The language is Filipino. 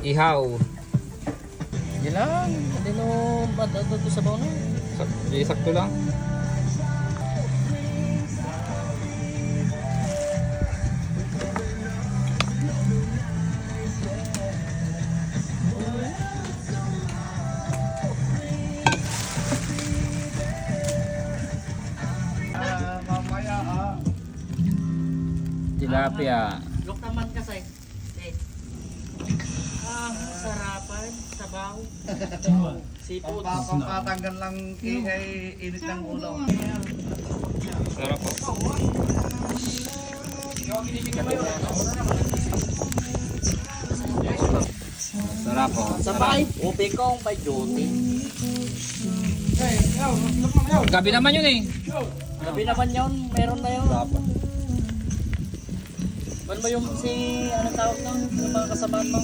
Ihaw. Yan lang. Hindi no madadto sa baon. Sakto lang. Tilapia. Look naman kasi. Eh. Sarapan, sabaw. Seafood. Pampatanggal lang kay init ng ulo. Sarap po. Sarap po. Sabay, upi kong by duty. Gabi naman yun eh. Gabi naman yun, meron na yun. Ano ba yung si, anong tawag nun? Yung mga kasamaan mo?